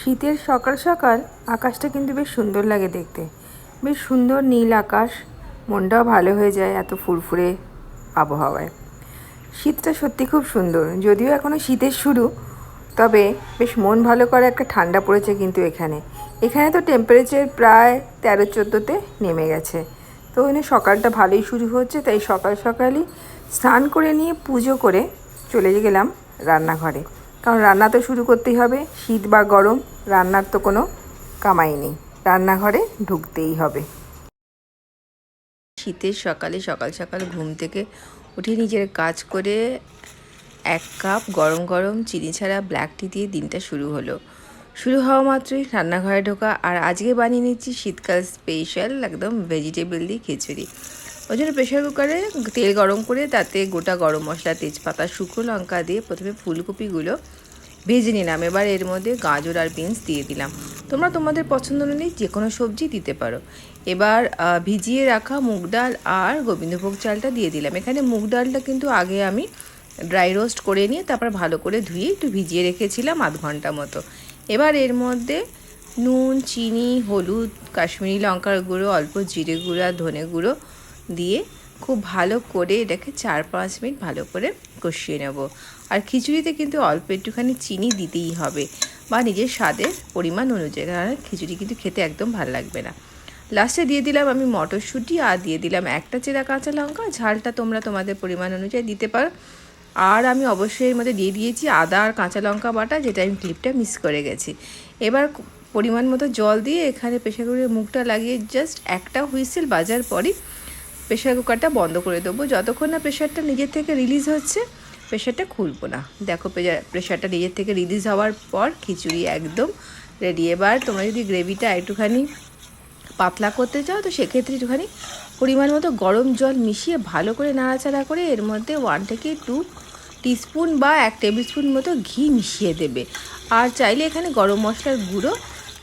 শীতের সকাল সকাল আকাশটা কিন্তু বেশ সুন্দর লাগে দেখতে। বেশ সুন্দর নীল আকাশ, মনটাও ভালো হয়ে যায় এত ফুরফুরে আবহাওয়ায়। শীতটা সত্যি খুব সুন্দর, যদিও এখনও শীতের শুরু, তবে বেশ মন ভালো করে একটা ঠান্ডা পড়েছে কিন্তু এখানে তো টেম্পারেচার প্রায় 13-14-তে নেমে গেছে। তো ওখানে সকালটা ভালোই শুরু হচ্ছে, তাই সকাল সকালই স্নান করে নিয়ে পুজো করে চলে গেলাম রান্নাঘরে। কারণ রান্না তো শুরু করতেই হবে, শীত বা গরম রান্নার তো কোনো কামাই নেই, রান্নাঘরে ঢুকতেই হবে। শীতের সকালে সকাল সকাল ঘুম থেকে উঠে নিজের কাজ করে 1 কাপ গরম গরম চিনি ছাড়া ব্ল্যাক টি দিয়ে দিনটা শুরু হলো। শুরু হওয়া মাত্রই রান্নাঘরে ঢোকা, আর আজকে বানিয়ে নিচ্ছি শীতকাল স্পেশাল একদম ভেজিটেবল দিয়ে খিচুড়ি। ওই জন্য প্রেশার কুকারে তেল গরম করে তাতে গোটা গরম মশলা, তেজপাতা, শুকনো লঙ্কা দিয়ে প্রথমে ফুলকপিগুলো ভেজে নিলাম। এবার এর মধ্যে গাজর আর বিনস দিয়ে দিলাম। তোমরা তোমাদের পছন্দ অনুযায়ী যে কোনো সবজি দিতে পারো। এবার ভিজিয়ে রাখা মুগ ডাল আর গোবিন্দভোগ চালটা দিয়ে দিলাম। এখানে মুগ ডালটা কিন্তু আগে আমি ড্রাই রোস্ট করে নিয়ে তারপর ভালো করে ধুয়ে একটু ভিজিয়ে রেখেছিলাম আধ ঘন্টা মতো। এবার এর মধ্যে নুন, চিনি, হলুদ, কাশ্মীরি লঙ্কার গুঁড়ো, অল্প জিরে গুঁড়া, ধনে গুঁড়ো দিয়ে খুব ভালো করে এটাকে 4-5 মিনিট ভালো করে কষিয়ে নেব। আর খিচুড়িতে কিন্তু অল্প একটুখানি চিনি দিতেই হবে, বা নিজের স্বাদের পরিমাণ অনুযায়ী, কারণ খিচুড়ি কিন্তু খেতে একদম ভালো লাগবে না। লাস্টে দিয়ে দিলাম আমি মটরশুঁটি, আর দিয়ে দিলাম একটা চেরা কাঁচা লঙ্কা। ঝালটা তোমরা তোমাদের পরিমাণ অনুযায়ী দিতে পারো। আর আমি অবশ্যই এর মধ্যে দিয়ে দিয়েছি আদা আর কাঁচা লঙ্কা বাটা, যেটা আমি ক্লিপটা মিস করে গেছি। এবার পরিমাণ মতো জল দিয়ে এখানে প্রেশার কুকারের মুখটা লাগিয়ে জাস্ট একটা হুইসেল বাজার পরই প্রেশার কুকারটা বন্ধ করে দেবো। যতক্ষণ না প্রেশারটা নিজের থেকে রিলিজ হচ্ছে প্রেশারটা খুলবো না। দেখো প্রেশারটা নিজের থেকে রিলিজ হওয়ার পর খিচুড়ি একদম রেডি। এবার তোমরা যদি গ্রেভিটা একটুখানি পাতলা করতে চাও তো সেক্ষেত্রে একটুখানি পরিমাণ মতো গরম জল মিশিয়ে ভালো করে নাড়াচাড়া করে এর মধ্যে 1 থেকে 2 টিস্পুন বা 1 টেবিল স্পুন মতো ঘি মিশিয়ে দেবে। আর চাইলে এখানে গরম মশলার গুঁড়ো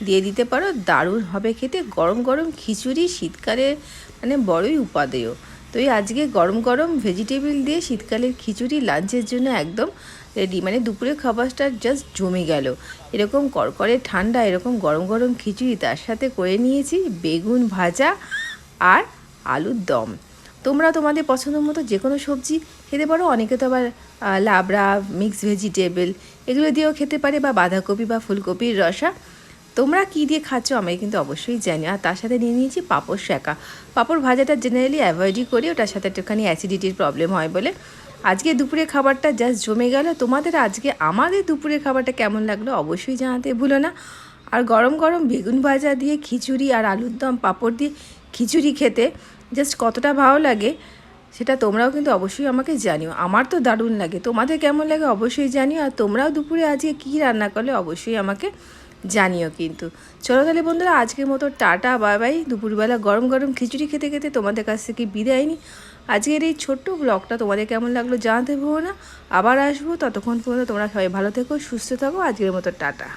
দিয়ে দিতে পারো, দারুণ হবে খেতে। গরম গরম খিচুড়ি শীতকালে মানে বড়ই উপাদেয়। তো এই আজকে গরম গরম ভেজিটেবল দিয়ে শীতকালের খিচুড়ি লাঞ্চের জন্য একদম রেডি। মানে দুপুরের খাবারটা জাস্ট জমে গেল। এরকম কড়কড়ে ঠান্ডা এরকম গরম গরম খিচুড়ি, তার সাথে করে নিয়েছি বেগুন ভাজা আর আলুর দম। তোমরা তোমাদের পছন্দ মতো যে কোনো সবজি খেতে পারো। অনেকে তো আবার লাবড়া, মিক্স ভেজিটেবল এগুলো দিয়েও খেতে পারে, বা বাঁধাকপি বা ফুলকপির রসা। তোমরা কী দিয়ে খাচ্ছ আমাকে কিন্তু অবশ্যই জানি। আর তার সাথে নিয়ে নিয়েছি পাঁপড় শাঁকা। পাঁপড় ভাজাটা জেনারেলি অ্যাভয়েডই করি, ওটার সাথে একটুখানি অ্যাসিডিটির প্রবলেম হয় বলে। আজকে দুপুরের খাবারটা জাস্ট জমে গেল। তোমাদের আজকে আমাদের দুপুরের খাবারটা কেমন লাগলো অবশ্যই জানাতে ভুলো না। আর গরম গরম বেগুন ভাজা দিয়ে খিচুড়ি আর আলুর দম পাঁপড় দিয়ে খিচুড়ি খেতে জাস্ট কতটা ভালো লাগে সেটা তোমরাও কিন্তু অবশ্যই আমাকে জানিও। আমার তো দারুণ লাগে, তোমাদের কেমন লাগে অবশ্যই জানিও। আর তোমরাও দুপুরে আজকে কী রান্না করলে অবশ্যই আমাকে জানিও কিন্তু। চলো তাহলে বন্ধুরা, আজকের মতো টাটা, বাই বাই। দুপুরবেলা গরম গরম খিচুড়ি খেতে খেতে তোমাদের কাছ থেকে বিদায় নিই। আজকের এই ছোট্ট ব্লগটা তোমাদের কেমন লাগলো জানাতে ভুলো না। আবার আসবো, ততক্ষণ পর্যন্ত তোমরা সবাই ভালো থেকো, সুস্থ থাকো। আজকের মতো টাটা।